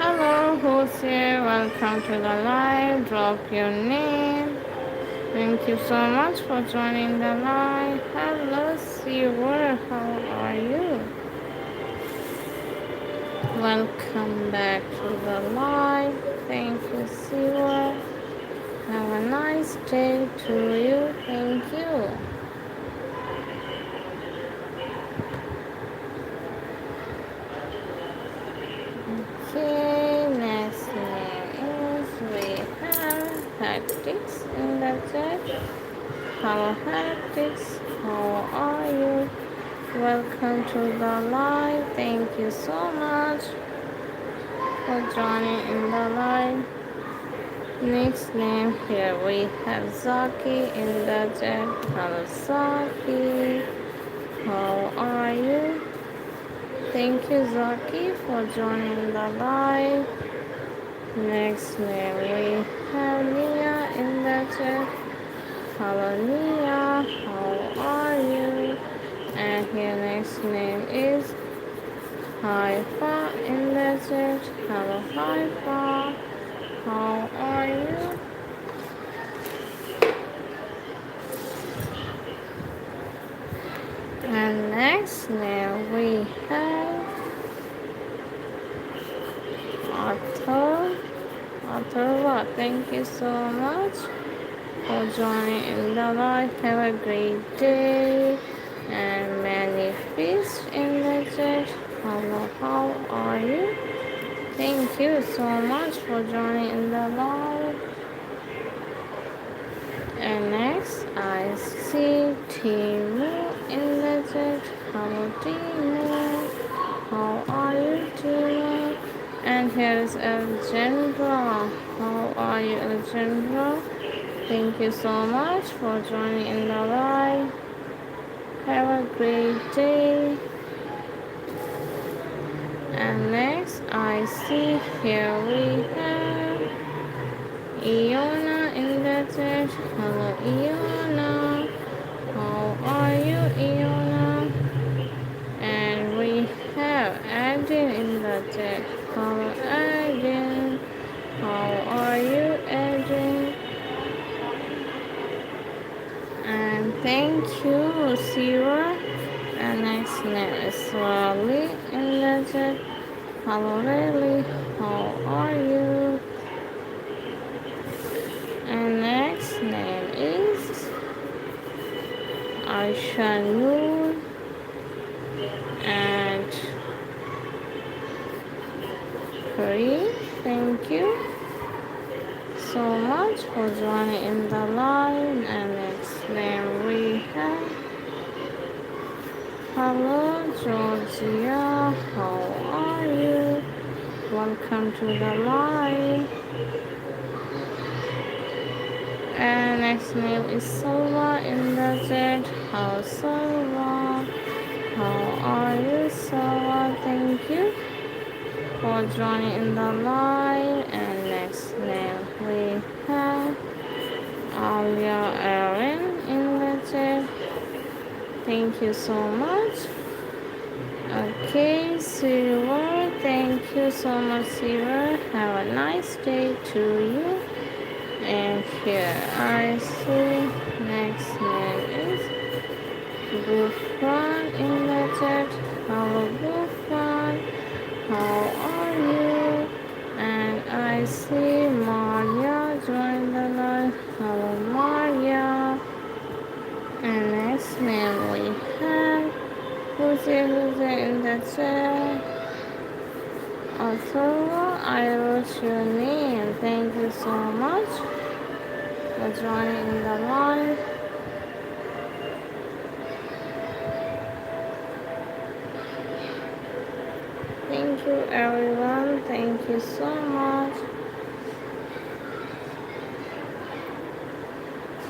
Hello, who's here? Welcome to the live. Drop your name. Thank you so much for joining the live. Hello, Siwa. How are you? Welcome back to the live. Thank you, Siwa. Have a nice day to you. Thank you. Okay, next name is we have Hectics in the chat. Hello, Hectics. How are you? Welcome to the live. Thank you so much for joining in the live. Next name here we have Zaki in the chat. Hello, Zaki. How are you? Thank you, Zaki, for joining the live. Next name we have Nia in the chat. Hello, Nia. How are you? And here next name is Haifa in the chat. Hello, Haifa. How are you? And next name we have Arthur. Arthur, thank you so much for joining in the live. Have a great day and many fish in the chat. Hello, how are you? Thank you so much for joining in the live. And next, I see Timu in the chat. Hello, Timu. How are you, Timu? And here's Algendra. How are you, Algendra? Thank you so much for joining in the live. Have a great day. And next, I see here we have Iona in the chat. Hello, Iona. How are you, Iona? And we have Adin in the chat. Hello, Adin. How are you, Adin? And thank you, Sira. And next name is Raleigh in the chat. Hello, Raleigh. How are you? And next name is Aisha Noor. And Kareem, thank you so much for joining in the live. And next name we have hello Georgia, how are you? Welcome to the live. And next name is Silva in the chat. How Silva? How are you, Silva? Thank you for joining in the live. And next name we have Alia Erin in the chat. Thank you so much. Okay, Silver, thank you so much, Silver. Have a nice day to you. And here I see next name is Gufran in the chat. Hello, Gufran. How are you? And I see Maria join the live. Hello, Maria. And next name we have who's here in the chat. Also, I wrote your name. Thank you so much for joining the live. Thank you, everyone. Thank you so much.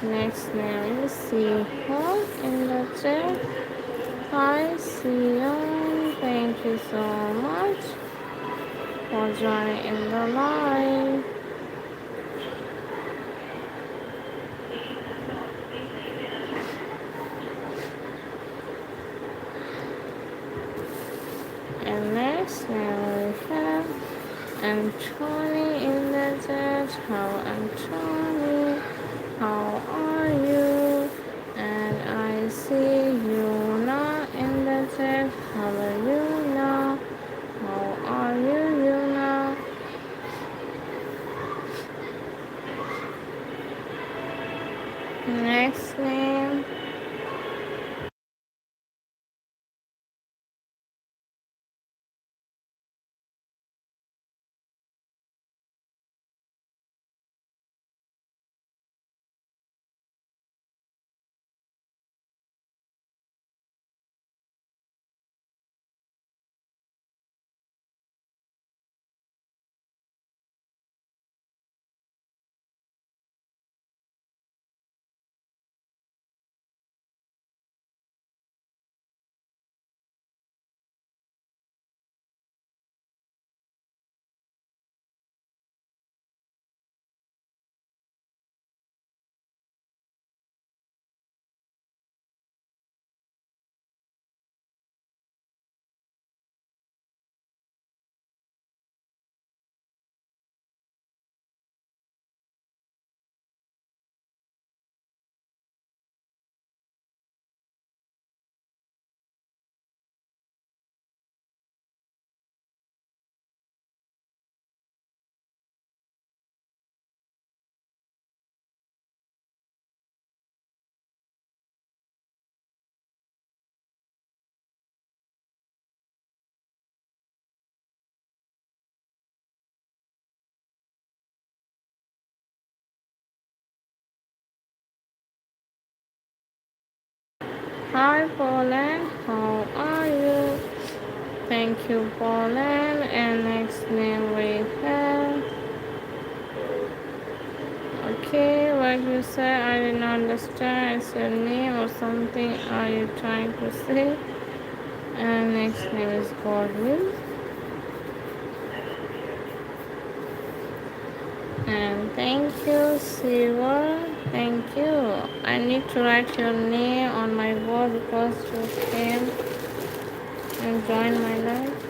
Next name is Siho in the chat. Hi, Sion. Thank you so much for joining in the live. And next name we have Anthony in the chat. How Anthony? How are you? And I see you now in the chat. How are you now? How are you now? Next name. Hi Poland, how are you? Thank you Poland. And next name we have. Okay, what you say? I didn't understand. Is your name or something? Are you trying to say? And next name is Godwin. And thank you, Siva. Thank you. I need to write your name on my board because you came and joined my life.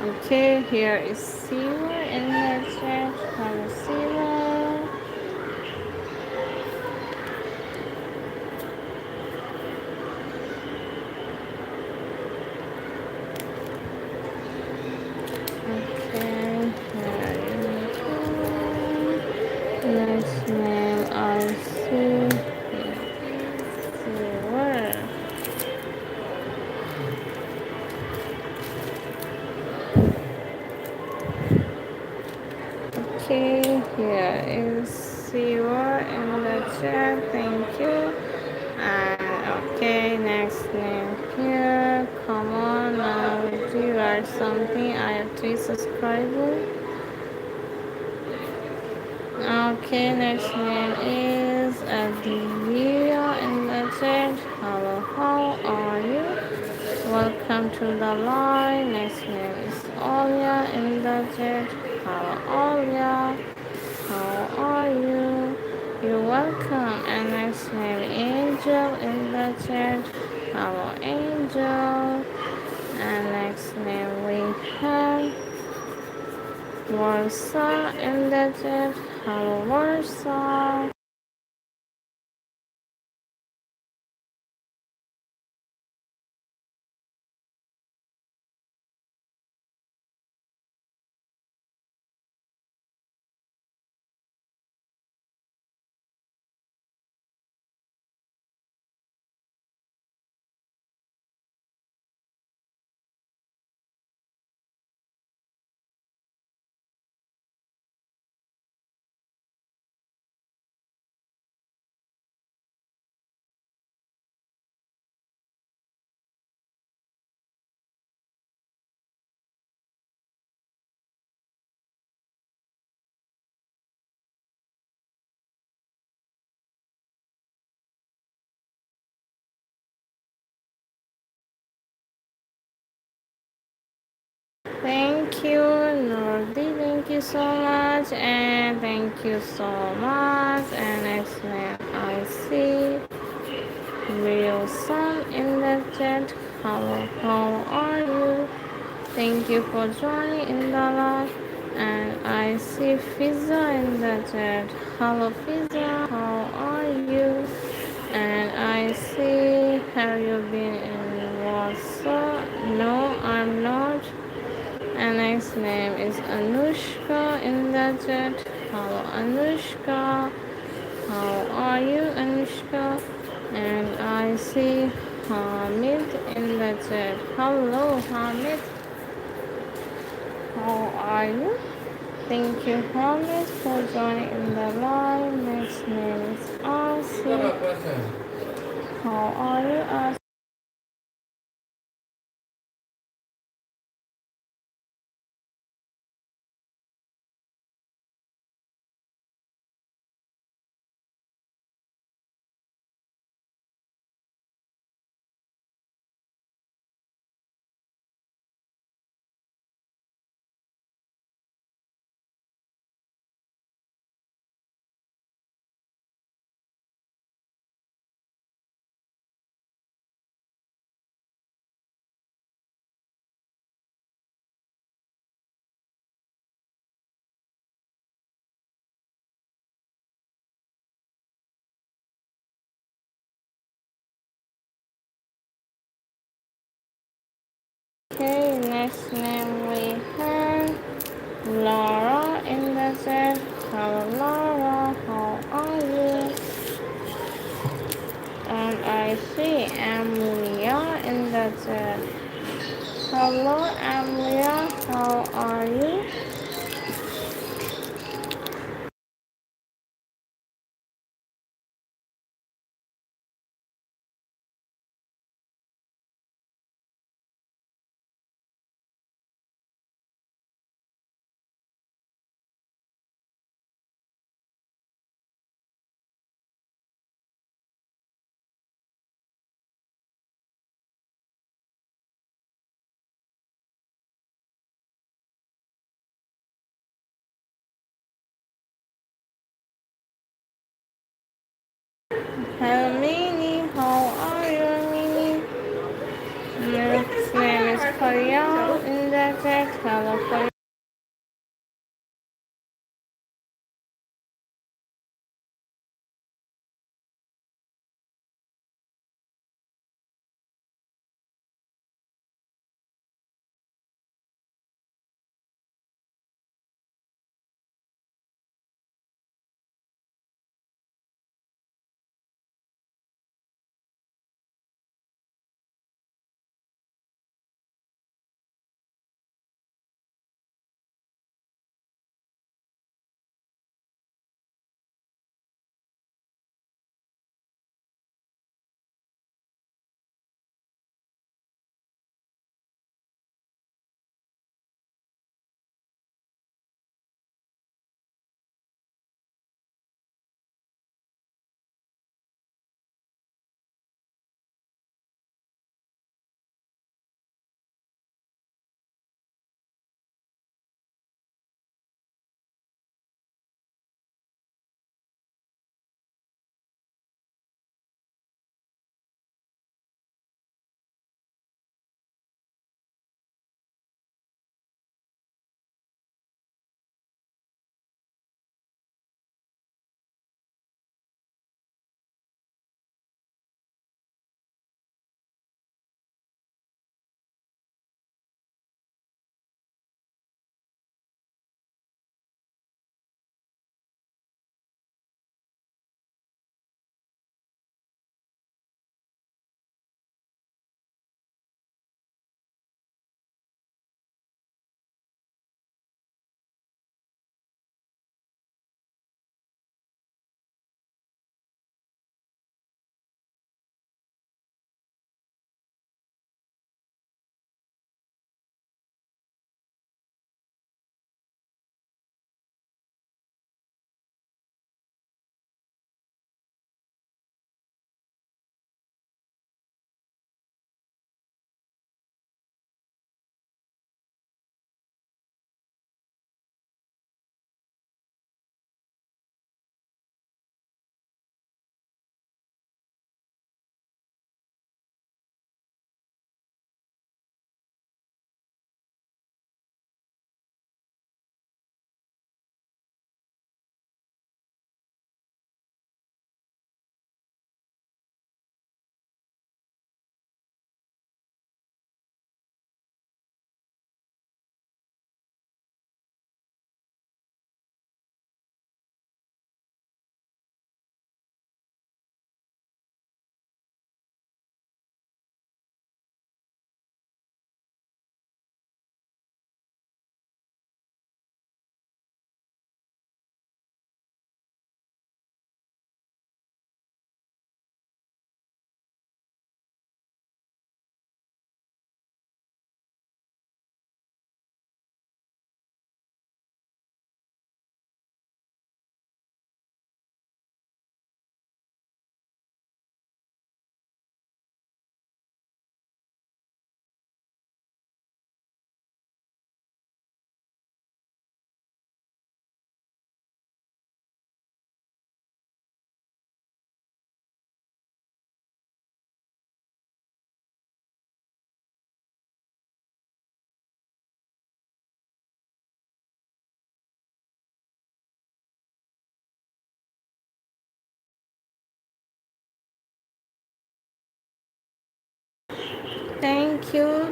Okay, here is Siva in the chat. Hello, Siva. Okay, here you go. Next name I see. Siva. Okay, here is Siva in the chat. Thank you. And okay, next name here. Come on, now do you write something? I have 3 subscribers. Okay, next name is Adelia in the chat. Hello, how are you? Welcome to the line. Next name is Olia in the chat. Hello, Olia. How are you? You're welcome. And next name Angel in the chat. Hello, Angel. And next name we have Warsaw in the chat. Hello, Warsaw. you, Nordi. Thank you so much. And thank you so much. And next name I see real son in the chat. Hello, how are you? Thank you for joining in the live. And I see Fiza in the chat. Hello, Fiza, how are you? And I see, have you been in Warsaw? No, I'm not. And next name is Anushka in the chat. Hello, Anushka. How are you, Anushka? And I see Hamid in the chat. Hello, Hamid. How are you? Thank you, Hamid, for joining in the live. Next name is Arsi. How are you, Arsi? Okay, next name we have Laura in the chat. Hello, Laura. How are you? And I see Amelia in the chat. Hello, Amelia. How are you?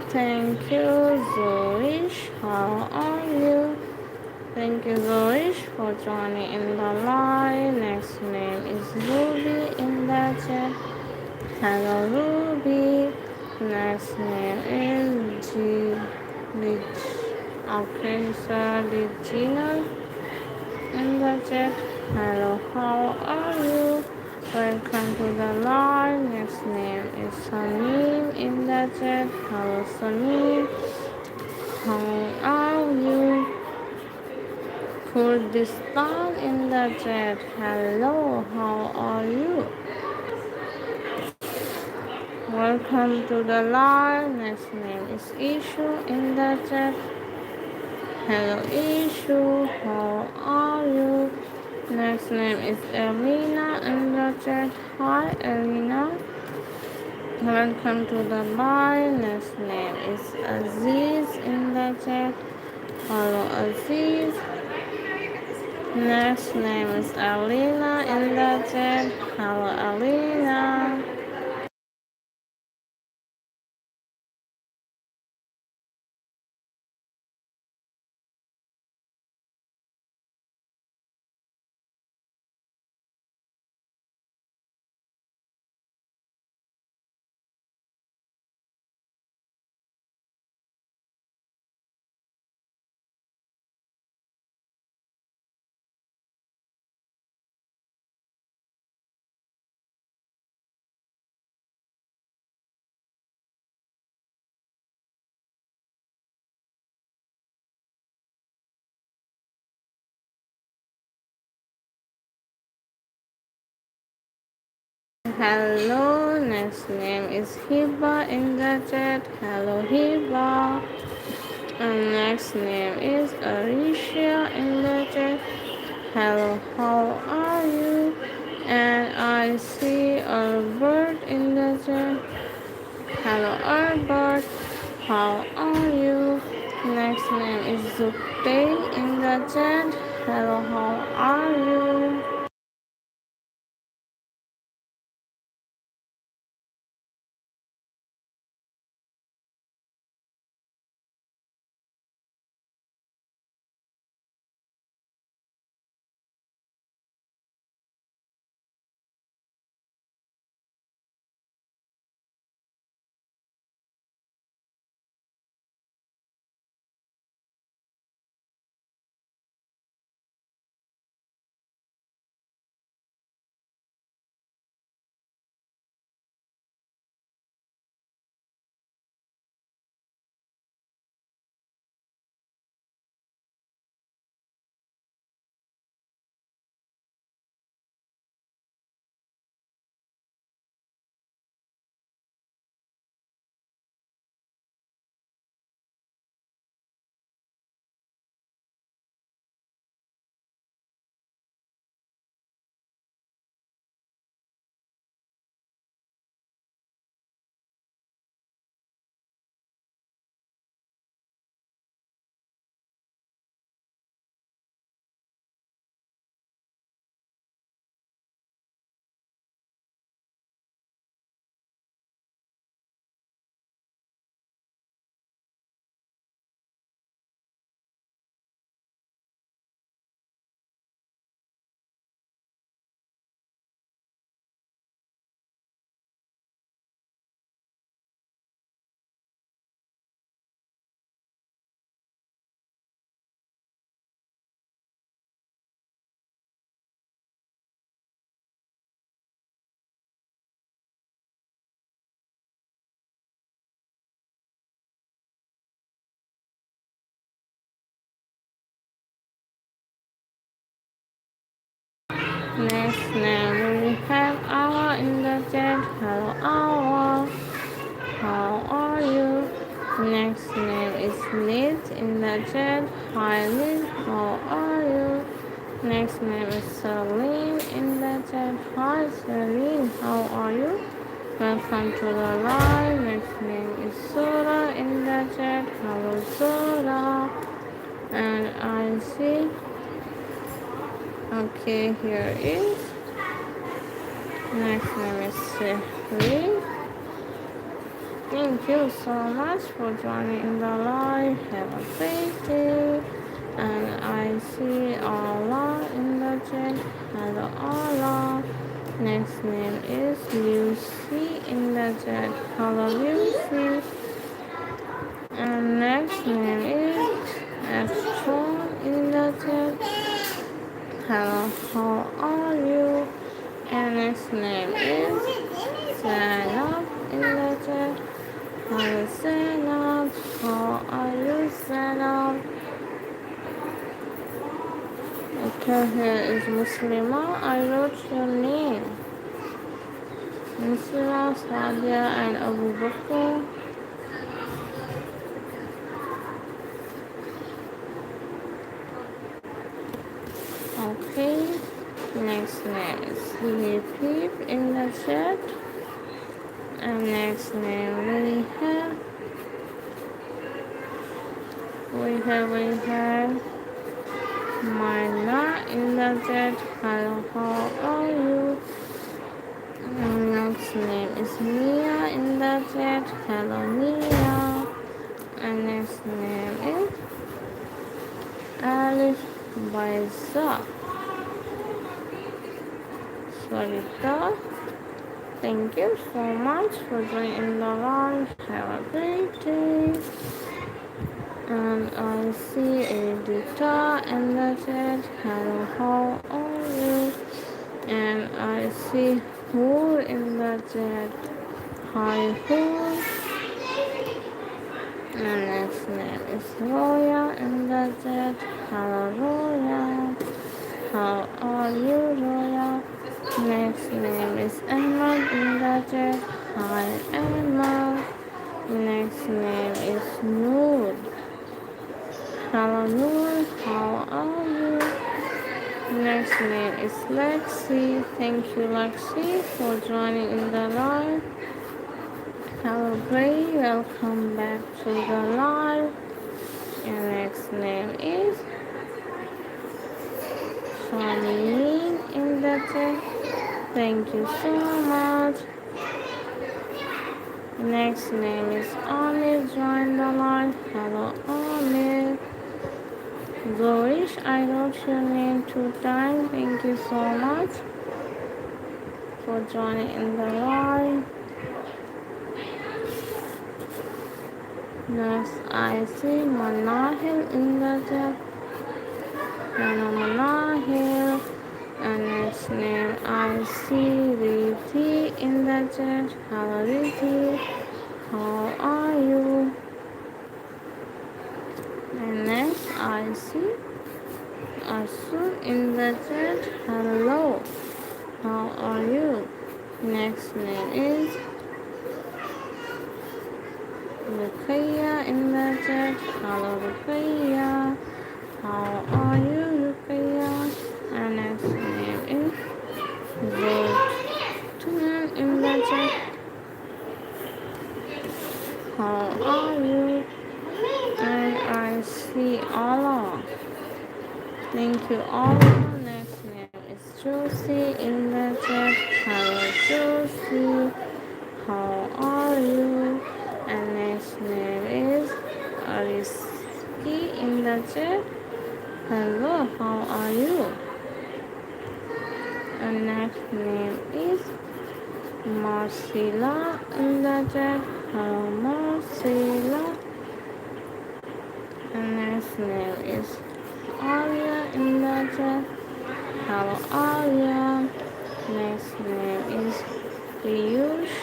thank you, Zoish. How are you? Thank you, Zoish, for joining in the live. Next name is Ruby in the chat. Hello, Ruby. Next name is Okay, sir, Regina in the chat. Hello, how are you? Welcome to the live. Next name is Samim in the chat. Hello, Samim. How are you? Kurdistan in the chat. Hello, how are you? Welcome to the live. Next name is Ishu in the chat. Hello, Ishu. How are you? Next name is Elena in the chat. Hi, Elena. Welcome to the live. Next name is Aziz in the chat. Hello, Aziz. Next name is Alina in the chat. Hello, Alina. Hello, next name is Hiba in the chat. Hello, Hiba. And next name is Alicia in the chat. Hello, how are you? And I see Albert in the chat. Hello, Albert. How are you? Next name is Zupay in the chat. Hello, how are you? Next name we have Awa in the chat. Hello, Awa. How are you? Next name is Liz in the chat. Hi, Liz. How are you? Next name is Celine in the chat. Hi, Celine. How are you? Welcome to the live. Next name is Sora in the chat. Hello, Sora. And I see. Okay, here is. Next name is Celine. Thank you so much for joining in the live. Have a great day. And I see Allah in the chat. Hello Allah. Next name is Lucy in the chat. Hello Lucy. And next name is Astron in the chat. Hello, how are you? And next name is Zainab in the chat. Hello Zainab, how are you Zainab? Okay, here is Muslima. I wrote your name. Muslima, Sadia and Abu Bakr. Okay, next name is Peep in the chat. And next name we have Marna in the chat. Hello, how are you? And next name is Mia in the chat. Hello, Mia. And next name is Alice Baiza. Sarita. Thank you so much for joining the live. Have a great day. And I see Edita in the chat. Hello, how are you? And I see Hoor in the chat. Hi, Hoor. And next name is Roya in the chat. Hello, Roya. How are you, Roya? Next name is Ahmad in the chat. Hi, Ahmad. Next name is Noor. Hello, Noor. How are you? Next name is Lexi. Thank you, Lexi, for joining in the live. Hello, Gray. Welcome back to the live. And next name is Shamin in the chat. Thank you so much. Next name is Amir. Join the live. Hello, Amir. Zorish, I wrote your name 2 times. Thank you so much for joining in the live. Next, I see Manahil in the chat. Hello, Manahil. And next name, I see Riti in the chat. Hello, Riti. How are you? And next, I see Asu in the chat. Hello. How are you? Next name is Rukaya in the chat. Hello, Rukaya. How are you, Rukaya? And next name is Zoltan in the chat. How are you? And I see Allah. Thank you, Allah. Next name is Josie in the chat. Hello, Josie. How are you? And next name is Ariski in the chat. Hello, how are you? And next name is Marcela in the chat. Hello, Marcela. And next name is Aria in the chat. Hello, Aria. Next name is Piyush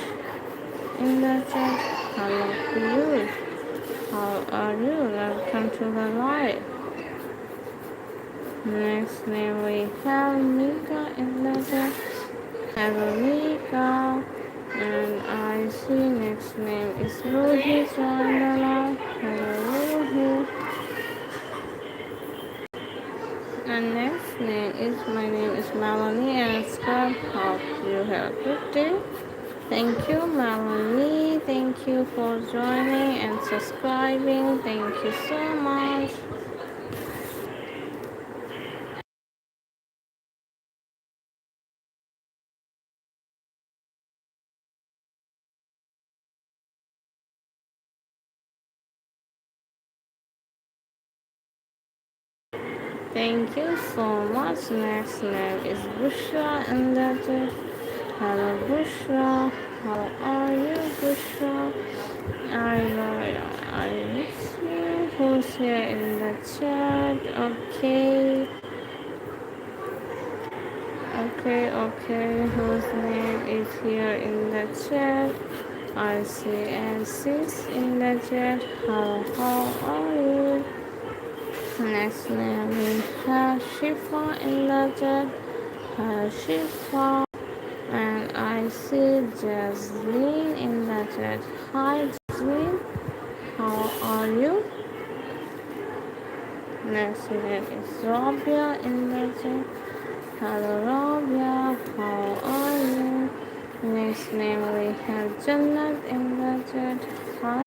in the chat. Hello, Piyush. How are you? Welcome to the live. Next name we have Mika in the chat. Hello, Mika. And I see next name is Rohit on the live. Hello, Rohit. And next name is, my name is Melanie and Scott. Hope you have a good day. Thank you, Melanie. Thank you for joining and subscribing. Thank you so much. Thank you so much. Next name is Bushra in the chat. Hello Bushra. How are you Bushra? I miss you. Who's here in the chat? Okay. Okay. Whose name is here in the chat? I see and sis in the chat. How are you? Next name we have Shifa in the chat. Hi Shifa. And I see Jasmine in the chat. Hi Jasmine. How are you? Next name is Rabia in the chat. Hello Rabia. How are you? Next name we have Jannat in the chat. Hi.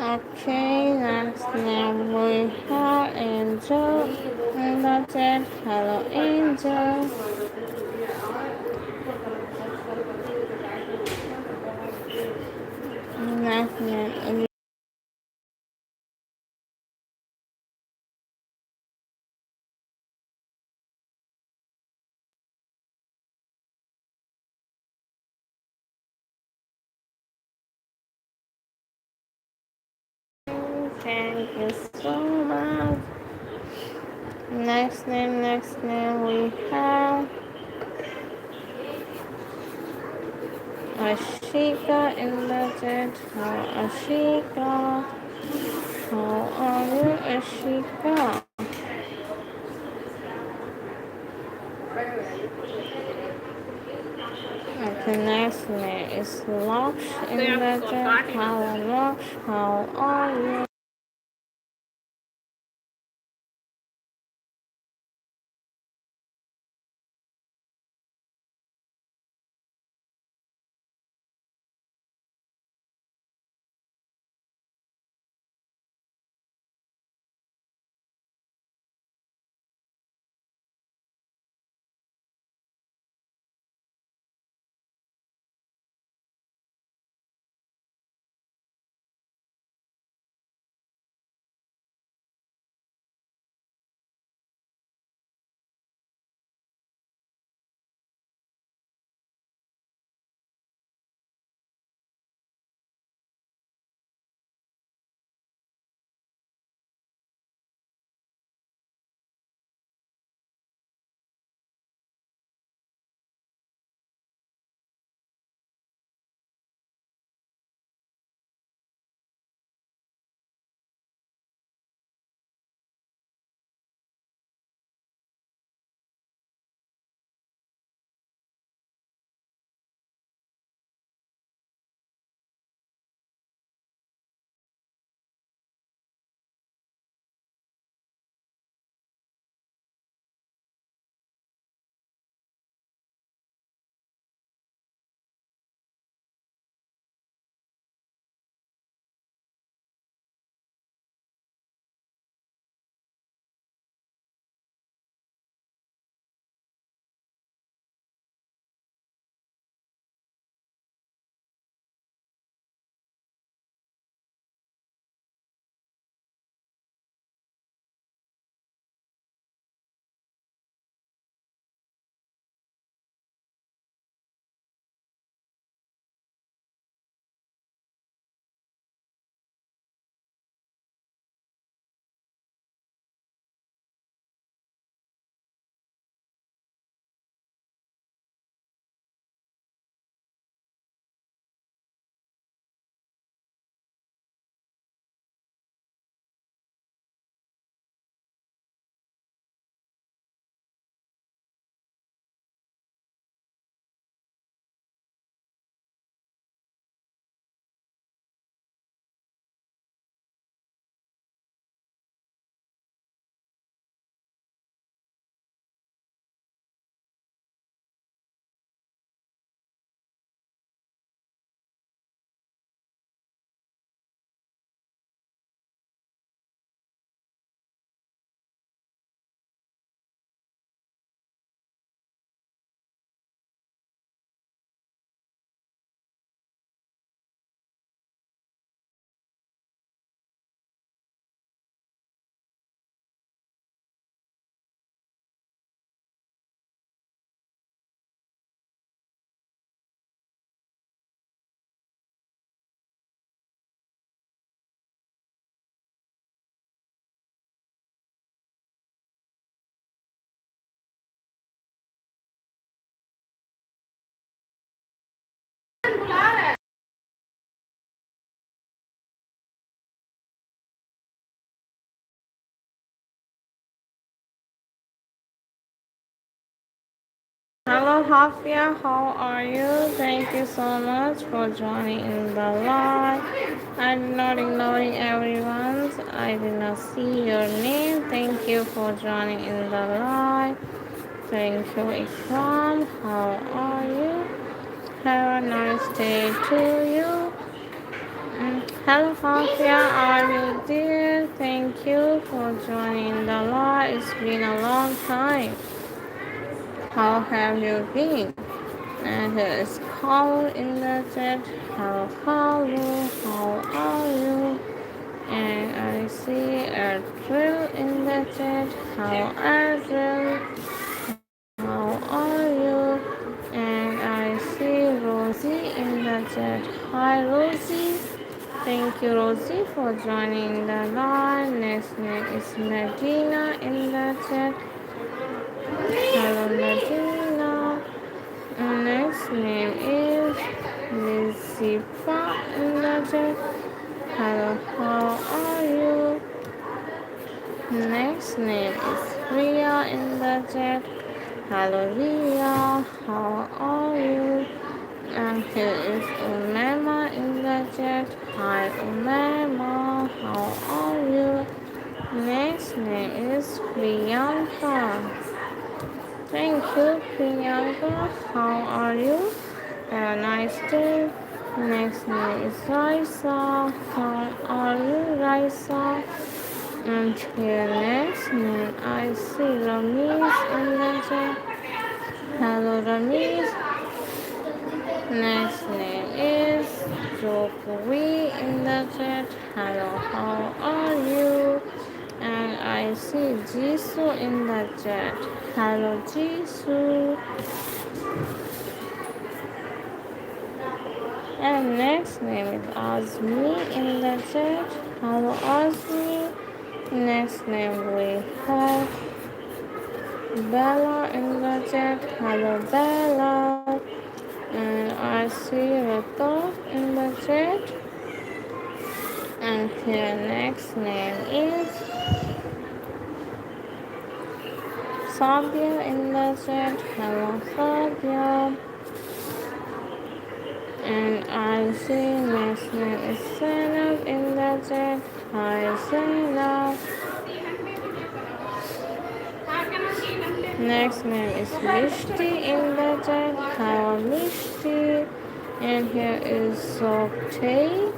Okay, next name we have Angel in the chat. Hello Angel. Next name thank you so much. Next name we have Ashika in the chat. How Ashika? How are you, Ashika? Okay, next name is Laksh in the chat. Hello Laksh, how are you? Hello, Hafia. How are you? Thank you so much for joining in the live. I'm not ignoring everyone. I did not see your name. Thank you for joining in the live. Thank you, Ikram. How are you? Have a nice day to you. Hello, Hafia. Are you there? Thank you for joining the live. It's been a long time. How have you been? And here is Carl in the chat. Hello, Carlo. How are you? And I see Adriel in the chat. Hello, Adriel. How are you? And I see Rosie in the chat. Hi, Rosie. Thank you, Rosie, for joining the live. Next name is Medina in the chat. Hello, Medina. Next name is Lizipa in the chat. Hello, how are you? Next name is Ria in the chat. Hello, Ria, how are you? And here is Umema in the chat. Hi, Umema, how are you? Next name is Priyanka. Thank you, Priyanka. How are you? Have a nice day. Next name is Raisa. How are you, Raisa? And here next name I see Ramesh in the chat. Hello, Ramesh. Next name is Jokowi in the chat. Hello, how are you? And I see Jisoo in the chat. Hello, Jisoo. And next name is Azmi in the chat. Hello, Azmi. Next name we have Bella in the chat. Hello, Bella. And I see Rata in the chat. And here next name is Sabia in the chat. Hello, Sabia. And I see next name is Zainab in the chat. Hi, Zainab. Next name is Mishti in the chat. Hello, Mishti. And here is Zokte.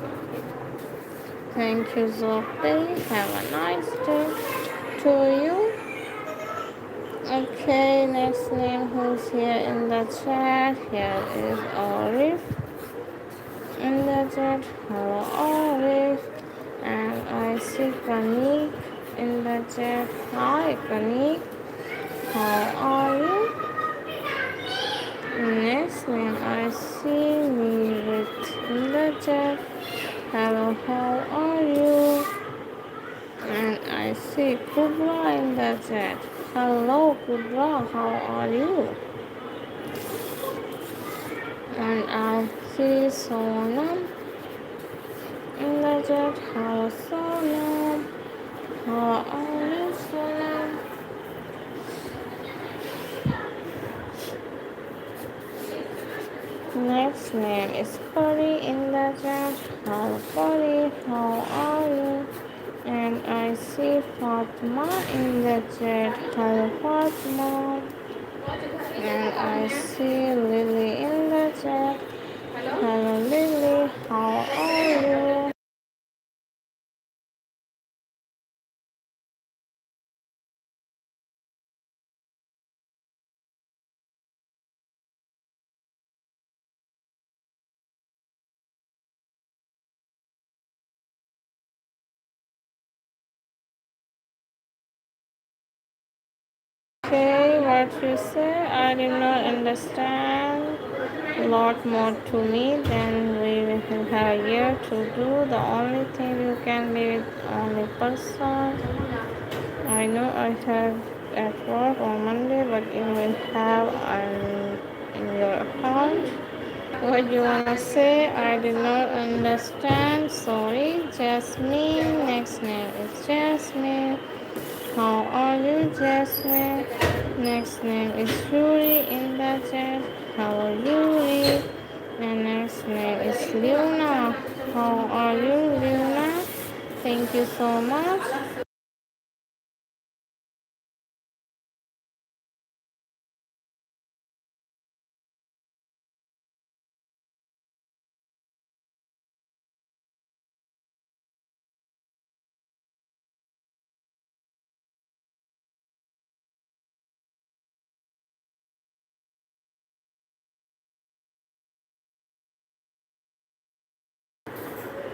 Thank you, Zokte. Have a nice day to you. Okay, next name who's here in the chat. Here is Arif in the chat. Hello, Arif. And I see Kanik in the chat. Hi, Kanik. How are you? Next name I see Nirit in the chat. Hello, how are you? And I see Kubra in the chat. Hello, Kubra, how are you? And I see Sonam in the chat. Hello, Sonam. How are you, Sonam? Next name is Puri in the chat. Hello, Puri, how are you? And I see Fatma in the chat. Hello, Fatma. And I see Lily in the chat. Hello, Lily, how are you? Okay, what you say? I did not understand. A lot more to me than we will have here to do. The only thing you can be with only person. I know I have at work on Monday, but you will have in your account. What you wanna say? I did not understand. Sorry, Jasmine. Next name is Jasmine. How are you, Jasmine? Next name is Yuri in the chat. Hello, Yuri. And next name is Luna. How are you, Luna? Thank you so much.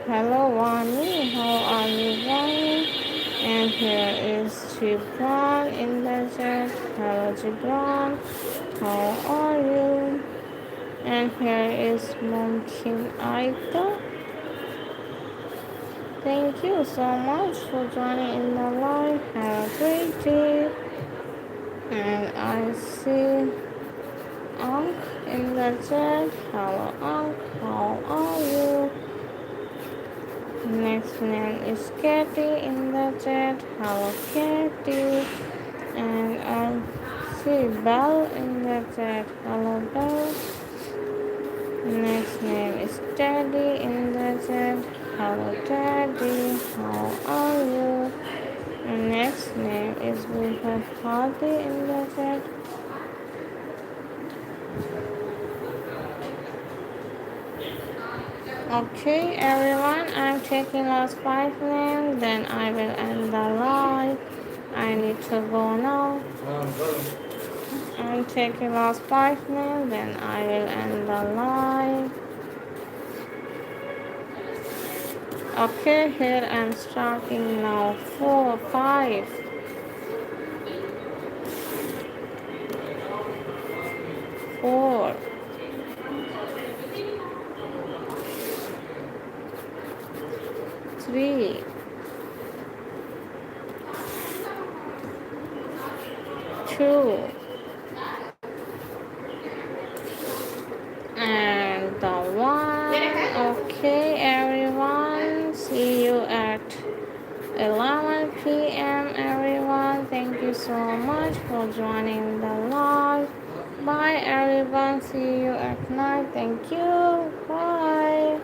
Hello, Wani. How are you, Wani? And here is Gibran in the chat. Hello, Gibran. How are you? And here is Mumkin Aita. Thank you so much for joining in the live. Have a great day. And I see Ankh in the chat. Hello, Ankh. How are you? Next name is Katie in the chat. Hello, Katie. And I see Belle in the chat. Hello, Belle. Next name is Teddy in the chat. Hello, Teddy. How are you? And next name is we have Hardy in the chat. Okay, everyone, I'm taking last 5 names, then I will end the live. I need to go now. I'm taking last 5 names, then I will end the live. Okay, here I'm starting now. 4, 5, 4, 3, 2, and the 1. Okay, everyone, see you at 11 p.m. everyone. Thank you so much for joining the live. Bye everyone. See you at night. Thank you. Bye.